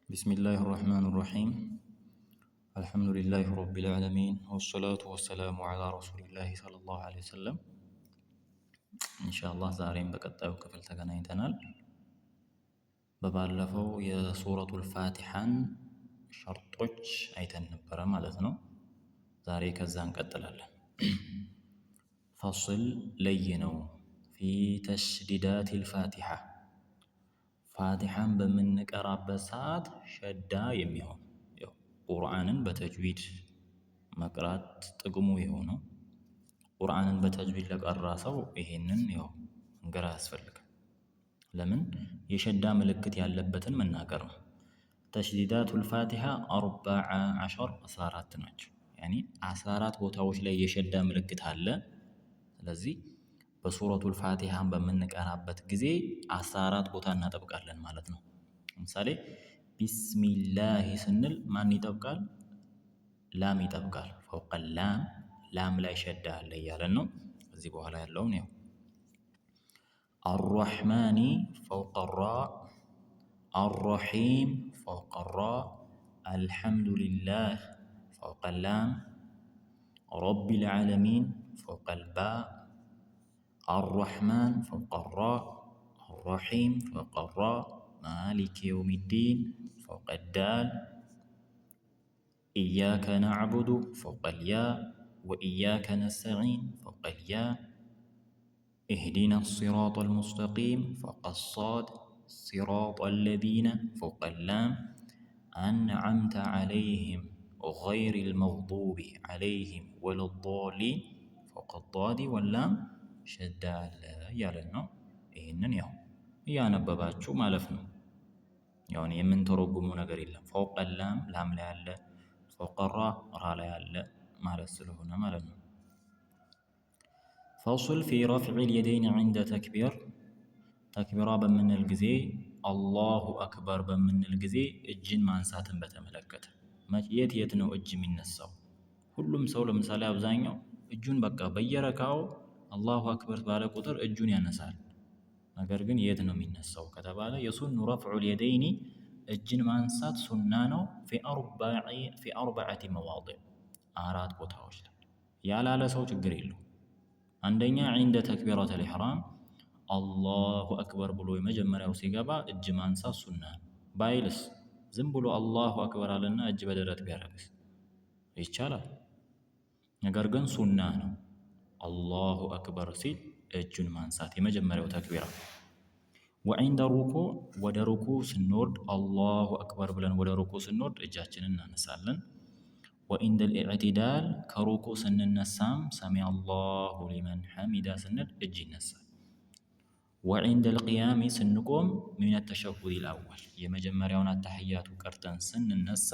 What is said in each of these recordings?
بسم الله الرحمن الرحيم. الحمد لله رب العالمين والصلاة والسلام على رسول الله صلى الله عليه وسلم. إن شاء الله زارين بقطعو كفل تገናኝተናል። በባለፈው የሱረቱል ፋቲሃን ሸርጦች አይተን ነበረ ማለት ነው። ዛሬ ከዛ እንቀጥላለን። ፈስል ለይነው ፊ ተሽዲዳቲል ፋቲሃ ፋቲሃን በምንቀራበት ሰዓት ሸዳ የሚሆን ቁርአንን በተጅዊድ መቅራት ጥቅሙ የሆነው ቁርአንን በተጅዊድ ለቀራ ሰው ይሄንን መንገር አያስፈልግም። ለምን የሸዳ ምልክት ያለበትን መናገር ነው። ተሽዲዳቱል ፋቲሃ 14 ናቸው። ያኒ 14 ቦታዎች ላይ የሸዳ ምልክት አለ። ስለዚህ በሱረቱል ፋቲሃን በምንቀራበት ጊዜ 14 ቦታ እናጠብቃለን ማለት ነው። ለምሳሌ ቢስሚላህ ስንል ማን ይጠብቃል? ላም ይጠብቃል። ፈውቀ ላም ላይ ሸዳ አለ እያለን ነው። ከዚህ በኋላ ያለውን አርረሕማኒ ፈውቀ ራ፣ አርረሒም ፈውቀ ራ፣ አልሐምዱሊላህ ፈውቀ ላም፣ ረቢል ዓለሚን ፈውቀ ልባ፣ الرحمن فوق الراء، الرحيم فوق الراء، مالك يوم الدين فوق الدال، إياك نعبد فوق الياء، وإياك نستعين فوق الياء، اهدنا الصراط المستقيم فوق الصاد، صراط الذين فوق اللام، أنعمت عليهم غير المغضوب عليهم ولا الضالين فوق الضاد واللام ሸዳ አለ እያለን ነው። ይህንን እያነበባችሁ ማለፍ ነው። የምንተረጉመው ነገር የለም። ፈውቀ ላም ላይ አለ፣ ፈውቀ ራ ላይ አለ ማለት ስለሆነ ማለት ነው። ፈስል ፊ ረፍዒል የደይን ዒንደ ተክቢር ተክቢራ በምንል ጊዜ አላሁ አክበር በምንል ጊዜ እጅን ማንሳትን በተመለከተ የት ነው እጅ የሚነሳው? ሁሉም ሰው ለምሳሌ አብዛኛው እጁን በቃ በየረካው አላሁ አክበር ባለ ቁጥር እጁን ያነሳል። ነገር ግን የት ነው የሚነሳው ከተባለ የሱኑ ረፍዑል የደይኒ እጅን ማንሳት ሱና ነው። ፊ አርበዐቲ መዋዲዕ 4 ቦታዎች ላይ ያላለ ሰው ችግር የለው። አንደኛ ዒንደ ተክቢረተል ኢሕራም አላሁ አክበር ብሎ የመጀመሪያው ሲገባ እጅ ማንሳት ሱና ነው። ባይልስ ዝም ብሎ አላሁ አክበር አለና እጅ በደረት ቢያረግስ ይቻላል። ነገር ግን ሱና ነው። አላሁ አክበር ሲል እጁን ማንሳት የመጀመሪያው ተክቢራ። ወዒንደ ሩኩዕ ወደ ሩኩዕ ስንወርድ አላሁ አክበር ብለን ወደ ሩኩዕ ስንወርድ እጃችንን እናነሳለን። ወዒንደል ኢዕቲዳል ከሩኩዕ ስንነሳም ሰሚዐ አላሁ ሊመን ሐሚዳ ስንል እጅ ይነሳል። ወዒንደል ቂያሚ ስንቆም ሚነ ተሸሁዲል አወል የመጀመሪያውን አተሕያቱ ቀርተን ስንነሳ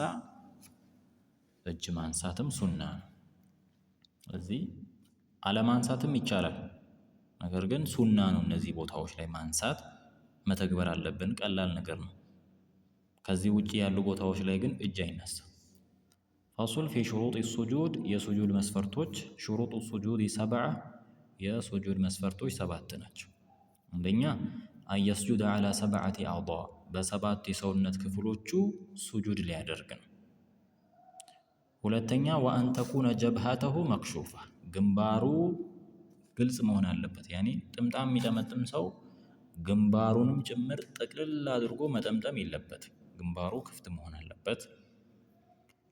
እጅ ማንሳትም ሱና ነው። ስለዚህ አለማንሳትም ይቻላል። ነገር ግን ሱና ነው። እነዚህ ቦታዎች ላይ ማንሳት መተግበር አለብን። ቀላል ነገር ነው። ከዚህ ውጪ ያሉ ቦታዎች ላይ ግን እጅ አይነሳም። ፈሱል ፊ ሹሩጥ ሱጁድ የሱጁድ መስፈርቶች ሹሩጥ ሱጁድ 7 የሱጁድ መስፈርቶች 7 ናቸው። አንደኛ አየስጁድ ዐላ 7 አዕዷእ በ7 የሰውነት ክፍሎቹ ሱጁድ ሊያደርግ ነው። ሁለተኛ ወአን ተኩነ ጀብሃተሁ መክሹፋ ግንባሩ ግልጽ መሆን አለበት። ያኔ ጥምጣም የሚጠመጥም ሰው ግንባሩንም ጭምር ጥቅልል አድርጎ መጠምጠም የለበትም። ግንባሩ ክፍት መሆን አለበት።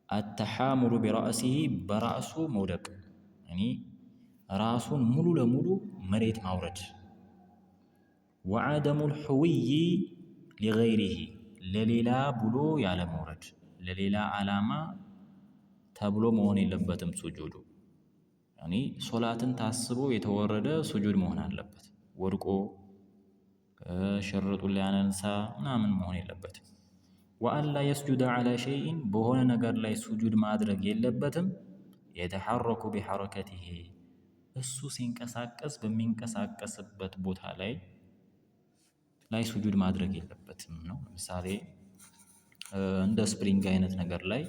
አተሓሙሉ ቢራእሲሂ በራእሱ መውደቅ ራሱን ሙሉ ለሙሉ መሬት ማውረድ። ወዐደሙል ሑውይ ሊገይሪሂ ለሌላ ብሎ ያለ መውረድ ለሌላ ዓላማ ተብሎ መሆን የለበትም ሱጁዱ። ሶላትን ታስቦ የተወረደ ሱጁድ መሆን አለበት። ወድቆ ሽርጡን ሊያነሳ ምናምን መሆን የለበትም። ወአላ የስጁደ ዐላ ሸይኢን በሆነ ነገር ላይ ሱጁድ ማድረግ የለበትም። የተሐረኩ ቢሐረከቲሂ እሱ ሲንቀሳቀስ በሚንቀሳቀስበት ቦታ ላይ ሱጁድ ማድረግ የለበትም ነው። ለምሳሌ እንደ ስፕሪንግ አይነት ነገር ላይ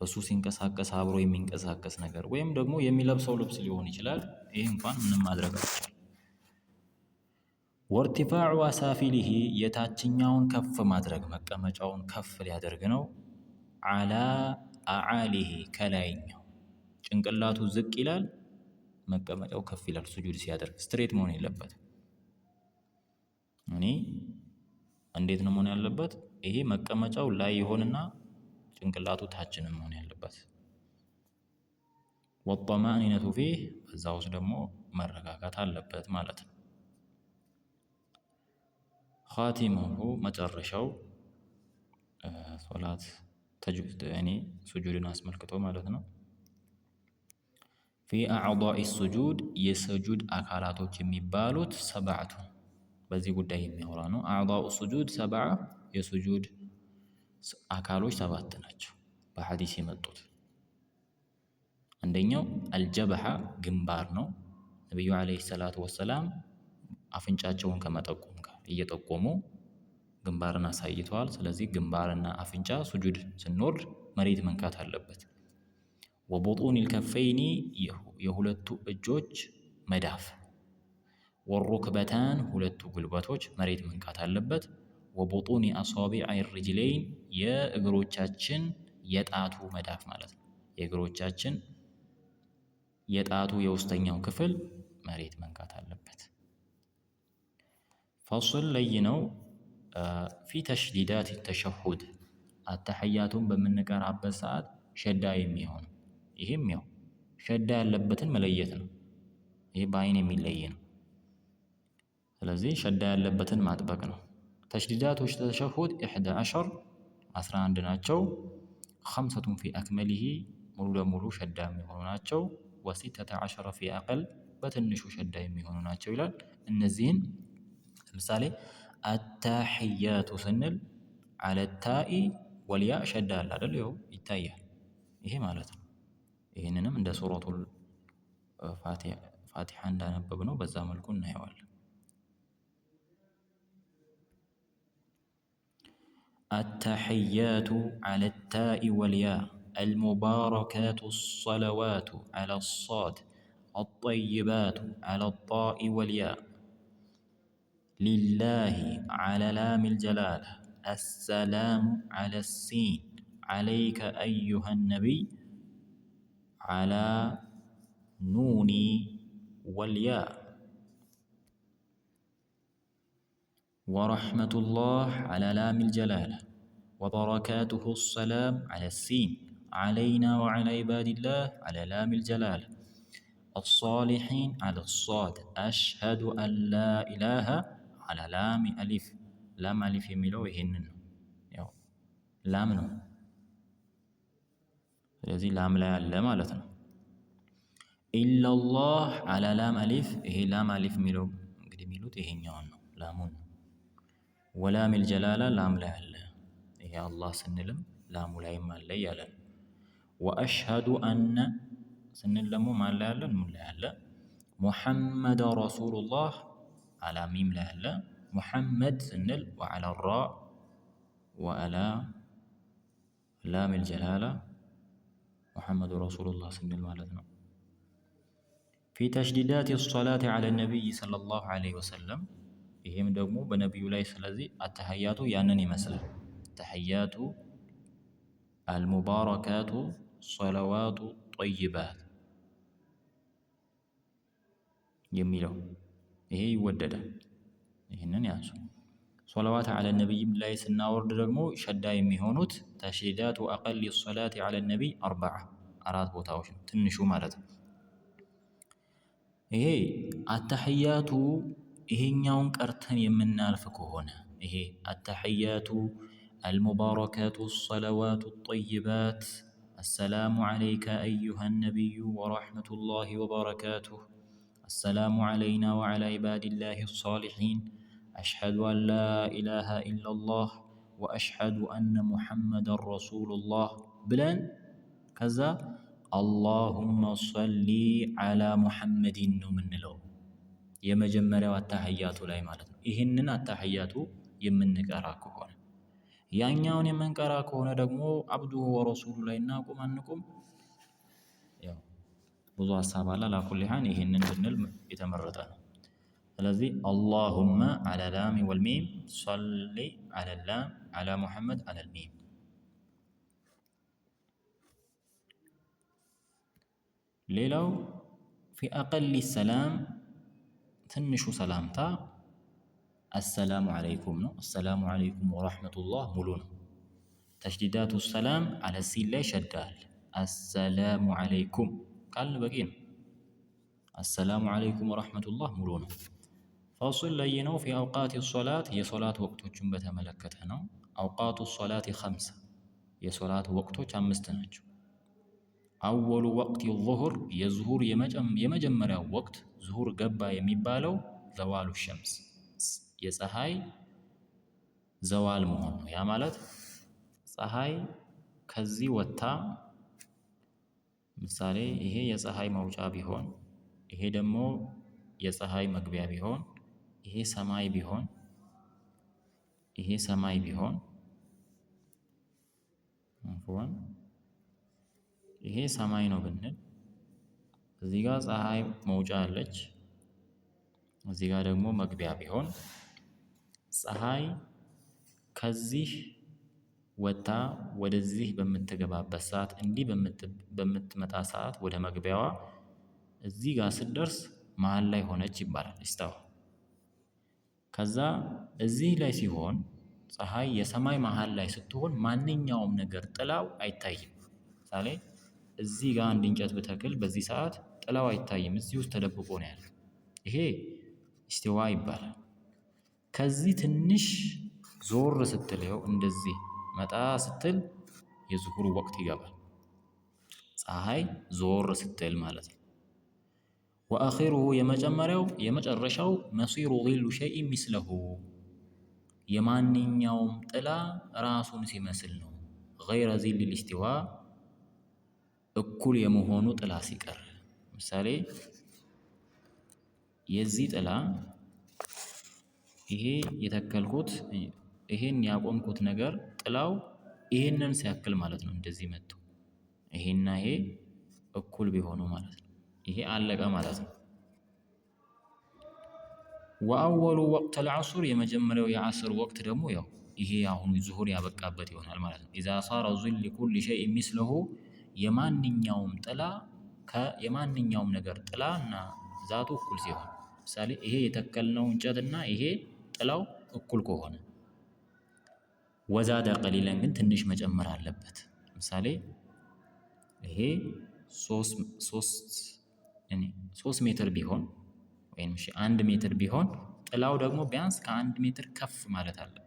በሱ ሲንቀሳቀስ አብሮ የሚንቀሳቀስ ነገር ወይም ደግሞ የሚለብሰው ልብስ ሊሆን ይችላል። ይህ እንኳን ምንም ማድረግ አይቻልም። ወርቲፋዑ አሳፊሊሂ የታችኛውን ከፍ ማድረግ መቀመጫውን ከፍ ሊያደርግ ነው። ዓላ አዓሊሂ ከላይኛው ጭንቅላቱ ዝቅ ይላል፣ መቀመጫው ከፍ ይላል። ሱጁድ ሲያደርግ ስትሬት መሆን የለበትም። እኔ እንዴት ነው መሆን ያለበት? ይሄ መቀመጫው ላይ ይሆንና ጭንቅላቱ ታችንም መሆን ያለበት። ወጠማኒነቱ ፊህ እዛ ውስጥ ደግሞ መረጋጋት አለበት ማለት ነው። ኻቲሙሁ መጨረሻው ሶላት እኔ ሱጁድን አስመልክቶ ማለት ነው። ፊ አዕዳኢ ሱጁድ የሱጁድ አካላቶች የሚባሉት ሰብዐቱ በዚህ ጉዳይ የሚያወራ ነው። አዕዳኡ ሱጁድ ሰብዐ የሱጁድ አካሎች 7 ናቸው በሐዲስ የመጡት። አንደኛው አልጀበሐ ግንባር ነው። ነቢዩ ዓለይሂ ሰላቱ ወሰላም አፍንጫቸውን ከመጠቆም ጋር እየጠቆሙ ግንባርን አሳይተዋል። ስለዚህ ግንባርና አፍንጫ ሱጁድ ስንወርድ መሬት መንካት አለበት። ወቡጡኒል ከፈይኒ የሁለቱ እጆች መዳፍ፣ ወሩክበታን ሁለቱ ጉልበቶች መሬት መንካት አለበት። ወቡጡኒ አሳቢዕ ሪጅለይን የእግሮቻችን የጣቱ መዳፍ ማለት ነው። የእግሮቻችን የጣቱ የውስጠኛው ክፍል መሬት መንካት አለበት። ፈስል ለይ ነው። ፊ ተሽዲዳት ተሸሁድ አተሐያቱን በምንቀራበት ሰዓት ሸዳ የሚሆን ይህም ያው ሸዳ ያለበትን መለየት ነው። ይሄ በአይን የሚለይ ነው። ስለዚህ ሸዳ ያለበትን ማጥበቅ ነው። ተሽዲዳቶች ተሸሁድ 11 ናቸው። ኸምሰቱን ፊ አክመሊሂ ሙሉ ለሙሉ ሸዳ የሚሆኑ ናቸው። ወሲተተ ዐሸረ ፊ አቀል በትንሹ ሸዳ የሚሆኑ ናቸው ይላል። እነዚህን ለምሳሌ አታሕያቱ ስንል አለታኢ ወልያ ሸዳ አለ አይደል? ይኸው ይታያል። ይሄ ማለት ነው። ይህንንም እንደ ሱረቱል ፋቲሓ እንዳነበብ ነው በዛ መልኩ እናየዋለን። አታሕያቱ አለታኢ ወልያ المباركات الصلوات على الصاد الطيبات على الطاء والياء لله على لام الجلالة السلام على السين عليك أيها النبي على نون والياء ورحمة الله على لام الجلالة وبركاته السلام على السين علينا وعلى عباد الله على لام الجلالة الصالحين على الصاد أشهد أن لا إله على لام ألف لام ألف يميلو يهنن لام نو ስለዚህ ላም ላይ አለ ማለት ነው። ኢላላህ አላ ላም አሊፍ ይሄ ላም አሊፍ የሚለው እንግዲህ የሚሉት ይሄኛውን ነው ላሙን ነው። ወላሚል ጀላላ ላም ላይ አለ። ይሄ አላህ ስንልም ላሙ ላይም አለ እያለ ነው። ወአሽሀዱ አነ ስንል ደግሞ ማን ላይ አለ? ኑን ላይ አለ። ሙሐመድ ረሱሉላህ አላ ሚም ላይ አለ። ሙሐመድ ስንል ወአላ ራ ወአላ ላሚል ጀላላ ሙሐመድ ረሱሉላህ ስንል ማለት ነው። ፊ ተሽዲዳት ሰላት ዐለ ነቢይ ሰለላሁ ዐለይሂ ወሰለም ይሄም ደግሞ በነቢዩ ላይ ስለዚህ አተሐያቱ ያንን ይመስላል። ተሐያቱ አልሙባረካቱ ሰለዋቱ ጠይባት የሚለው ይሄ ይወደዳል። ይህንን ያንሱ። ሶለዋት ዐለ ነቢይም ላይ ስናወርድ ደግሞ ሸዳ የሚሆኑት ተሽዲዳቱ አቀሊ ሰላት ዐለ ነቢይ 4 ቦታዎች ነው፣ ትንሹ ማለት ነው። ይሄ አተሕያቱ ይሄኛውን ቀርተን የምናልፍ ከሆነ ይሄ አተሕያቱ አልሙባረካቱ ሰለዋቱ ጠይባት አሰላሙ ዐለይከ አዩሃ ነቢዩ ወረሕመቱላሂ ወበረካቱሁ አሰላሙ ዐለይና ወዐላ ዒባዲላሂ ሷሊሒን አሽሀዱ አን ላ ኢላሃ ኢለላህ ወአሽሀዱ አነ ሙሐመደን ረሱሉላህ ብለን ከዛ አላሁመ ሰሊ ዐላ ሙሐመድን ነው የምንለው የመጀመሪያው አተሕያቱ ላይ ማለት ነው። ይህንን አተሕያቱ የምንቀራ ከሆነ ያኛውን የምንቀራ ከሆነ ደግሞ አብዱሁ ወረሱሉ ላይ እናቁም አንቁም ያው ብዙ ሀሳብ አለ። ላኩል ሐን ይህንን ብንል የተመረጠ ነው። ስለዚህ አላሁመ ዐለ ላሚ ወልሚም ሶሊ ዐለ ላም ዐላ ሙሐመድ ዐለል ሚም። ሌላው ፊ አቀሊ ሰላም ትንሹ ሰላምታ አሰላሙ ዐለይኩም ነው። አሰላሙ ዐለይኩም ወረሕመቱላህ ሙሉ ነው። ተሽዲዳቱ ሰላም ዐለ ሲን ላይ ሸዳ አለ። አሰላሙ ዐለይኩም ካልን በቂ ነው። አሰላሙ ዐለይኩም ወረሕመቱላህ ሙሉ ነው። ፋሱል ለይነው ፊ አውቃት ሶላት የሶላት ወቅቶችን በተመለከተ ነው። አውቃቱ ሶላት ኸምሳ የሶላት ወቅቶች 5 ናቸው። አወሉ ወቅት ዙሁር የዙሁር የመጀመሪያው ወቅት ዙሁር ገባ የሚባለው ዘዋሉ ሸምስ የፀሐይ ዘዋል መሆን ነው። ያ ማለት ፀሐይ ከዚህ ወጥታ ምሳሌ ይሄ የፀሐይ መውጫ ቢሆን ይሄ ደግሞ የፀሐይ መግቢያ ቢሆን ይሄ ሰማይ ቢሆን ይሄ ሰማይ ቢሆን ይሄ ሰማይ ነው ብንል እዚህ ጋር ፀሐይ መውጫ አለች፣ እዚህ ጋር ደግሞ መግቢያ ቢሆን ፀሐይ ከዚህ ወጥታ ወደዚህ በምትገባበት ሰዓት እንዲህ በምትመጣ ሰዓት ወደ መግቢያዋ እዚህ ጋር ስትደርስ መሀል ላይ ሆነች ይባላል። ይስተዋ ከዛ እዚህ ላይ ሲሆን ፀሐይ የሰማይ መሀል ላይ ስትሆን ማንኛውም ነገር ጥላው አይታይም። ምሳሌ እዚህ ጋር አንድ እንጨት ብተክል በዚህ ሰዓት ጥላው አይታይም፣ እዚህ ውስጥ ተደብቆ ነው ያለው። ይሄ ኢስቲዋ ይባላል። ከዚህ ትንሽ ዞር ስትል ይኸው እንደዚህ መጣ ስትል የዙሁር ወቅት ይገባል። ፀሐይ ዞር ስትል ማለት ነው። ወአኺሩሁ የመጨረሻው መሲሩ ዚሉ ሸይኢን ሚስለሁ የማንኛውም ጥላ ራሱን ሲመስል ነው። ገይረ ዚሊል ኢስቲዋ እኩል የመሆኑ ጥላ ሲቀር። ምሳሌ የዚህ ጥላ ይሄ የተከልኩት ይሄን ያቆምኩት ነገር ጥላው ይሄንን ሲያክል ማለት ነው። እንደዚህ መጥቶ ይሄና ይሄ እኩል ቢሆኑ ማለት ነው። ይሄ አለቀ ማለት ነው። ወአወሉ ወቅተል ዐሱር የመጀመሪያው የዐስር ወቅት ደግሞ ያው ይሄ አሁን ዙሁር ያበቃበት ይሆናል ማለት ነው። ኢዛ ሳረ ዚሉ ኩሊ ሸይኢን ሚስለሁ የማንኛውም ጥላ የማንኛውም ነገር ጥላና ዛቱ እኩል ሲሆን፣ ምሳሌ ይሄ የተከልነው እንጨትና ይሄ ጥላው እኩል ከሆነ ወዛደ ቀሊለን ግን ትንሽ መጨመር አለበት። ምሳሌ ይሄ 3 ሜትር ቢሆን ወይም 1 ሜትር ቢሆን ጥላው ደግሞ ቢያንስ ከ1 ሜትር ከፍ ማለት አለበት።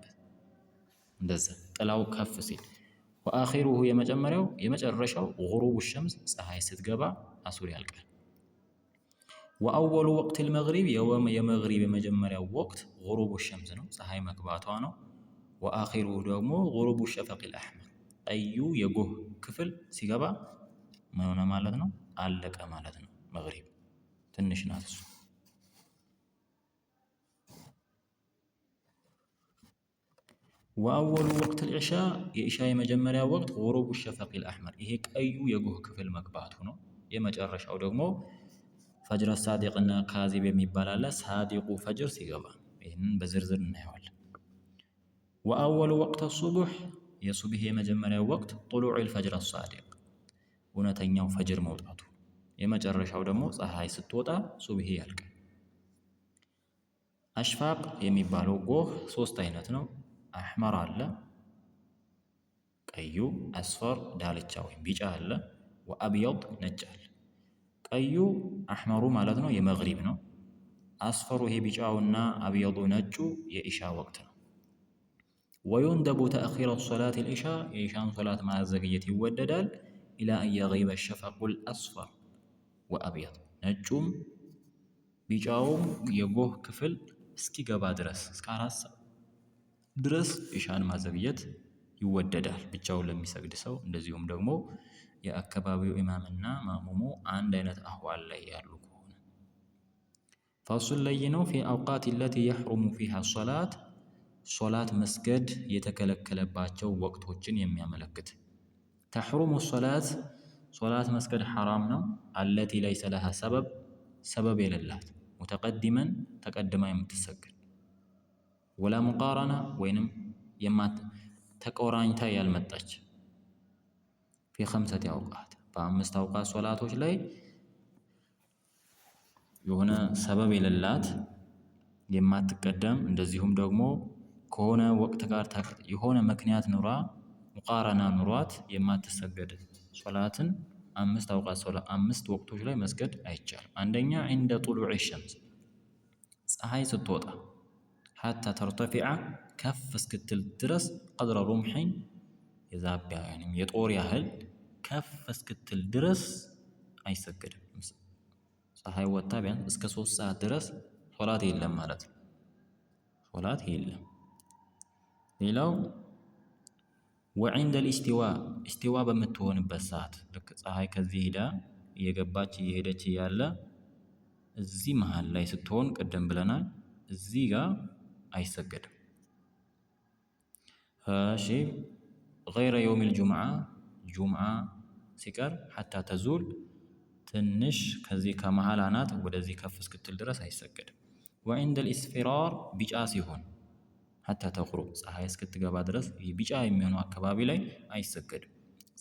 እንደዛ ጥላው ከፍ ሲል ወአኺሩሁ የመጨረሻው ጉሩቡ ሸምስ ፀሐይ ስትገባ ዐሱር ያልቃል። ወአወሉ ወቅቲል መግሪብ የመግሪብ የመጀመሪያው ወቅት ጉሩቡ ሸምስ ነው፣ ፀሐይ መግባቷ ነው። ወአኺሩሁ ደግሞ ጉሩቡ ሸፈቂል አሕመር ቀዩ የጎህ ክፍል ሲገባ ምን ሆነ ማለት ነው? አለቀ ማለት ነው። መግሪብ ትንሽ ናት እሱ። ወአወሉ ወቅቲል ዒሻ የኢሻ የመጀመሪያ ወቅት ጉሩቡ ሸፈቂል አሕመር ይሄ ቀዩ የጎህ ክፍል መግባቱ ነው። የመጨረሻው ደግሞ ፈጅረ ሳዲቅና ካዚብ የሚባል አለ። ሳዲቁ ፈጅር ሲገባ ይህንን በዝርዝር እናየዋለን። ወአወሉ ወቅተ ሱቡሕ የሱብህ የመጀመሪያው ወቅት ጡሉዑል ፈጅር ሳዲቅ እውነተኛው ፈጅር መውጣቱ፣ የመጨረሻው ደግሞ ፀሐይ ስትወጣ ሱብህ ያልቃል። አሽፋቅ የሚባለው ጎህ 3 አይነት ነው። አሕመር አለ ቀዩ፣ አስፈር ዳልቻ ወይም ቢጫ አለ፣ ወአብየድ ነጭ አለ። ቀዩ አሕመሩ ማለት ነው የመግሪብ ነው። አስፈሩ ይሄ ቢጫውና አብየዱ ነጩ የኢሻ ወቅት ነው። ወዩንደቡ ተእኺረ ሶላት ልኢሻ የኢሻን ሶላት ማዘግየት ይወደዳል። ኢላ አን የጊበ ሸፈቁል አስፈር ወአብየድ ነጩም ቢጫውም የጎህ ክፍል እስኪገባ ድረስ እስከ 4 ሰዓት ድረስ ኢሻን ማዘግየት ይወደዳል ብቻውን ለሚሰግድ ሰው። እንደዚሁም ደግሞ የአካባቢው ኢማምና ማእሙሙ አንድ አይነት አህዋል ላይ ያሉ ከሆነ። ፋሱል ላይ ነው ፊ አውቃት ለቲ የሕሩሙ ፊሃ ሶላት ሶላት መስገድ የተከለከለባቸው ወቅቶችን የሚያመለክት። ተሕሩሙ ሶላት መስገድ ሐራም ነው። አለቲ ለይሰ ለሃ ሰበብ የሌላት ሙተቀዲመን ተቀድማ የምትሰገድ ወላ ሙቃረና ወይንም ተቆራኝታ ያልመጣች ፊ ኸምሰቲ አውቃት በአምስት አውቃት ሶላቶች ላይ የሆነ ሰበብ የሌላት የማትቀደም እንደዚሁም ደግሞ ከሆነ ወቅት ጋር የሆነ ምክንያት ኑራ ሙቃረና ኑሯት የማትሰገድ ሶላትን አምስት አውቃት ሶላት አምስት ወቅቶች ላይ መስገድ አይቻልም። አንደኛ ዒንደ ጡሉዕ ሸምስ ፀሐይ ስትወጣ ሐታ ተርተፊዐ ከፍ እስክትል ድረስ ቀድረ ሩምሒን የዛቢያ የጦር ያህል ከፍ እስክትል ድረስ አይሰገድም። ፀሐይ ወጥታ ቢያንስ እስከ 3 ሰዓት ድረስ ሶላት የለም ማለት ነው። ሶላት የለም። ሌላው ወዒንደል ኢስቲዋ በምትሆንበት ሰዓት ልክ ፀሐይ ከዚህ ሄዳ እየገባች እየሄደች እያለ እዚህ መሃል ላይ ስትሆን ቅድም ብለናል፣ እዚህ ጋር አይሰገድም። እሺ ገይረ የውሚል ጁምዓ ሲቀር ሐታ ተዙል ትንሽ ከዚህ ከመሃል አናት ወደዚህ ከፍ እስክትል ድረስ አይሰገድም። ወዒንደል ኢስፊራር ቢጫ ሲሆን ሐታ ተግሩብ ፀሐይ እስክትገባ ድረስ ቢጫ የሚሆነው አካባቢ ላይ አይሰገድም።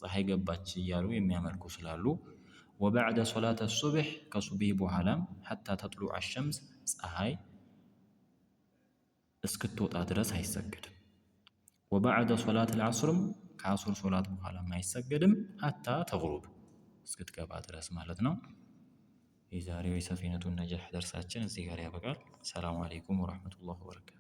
ፀሐይ ገባች እያሉ የሚያመልኩ ስላሉ። ወበዕደ ሶላተ ሱብሕ ከሱብሒ በኋላም ሐታ ተጥሉዐ ሸምስ ፀሐይ እስክትወጣ ድረስ አይሰገድም። ወበዕደ ሶላተል ዐስርም ከዐሱር ሶላት በኋላም አይሰገድም ሐታ ተግሩብ እስክትገባ ድረስ ማለት ነው። የዛሬው የሰፊነቱ ነጃህ ደርሳችን እዚህ ጋር ያበቃል። ሰላሙ አለይኩም ወረሕመቱላሂ ወበረካቱ።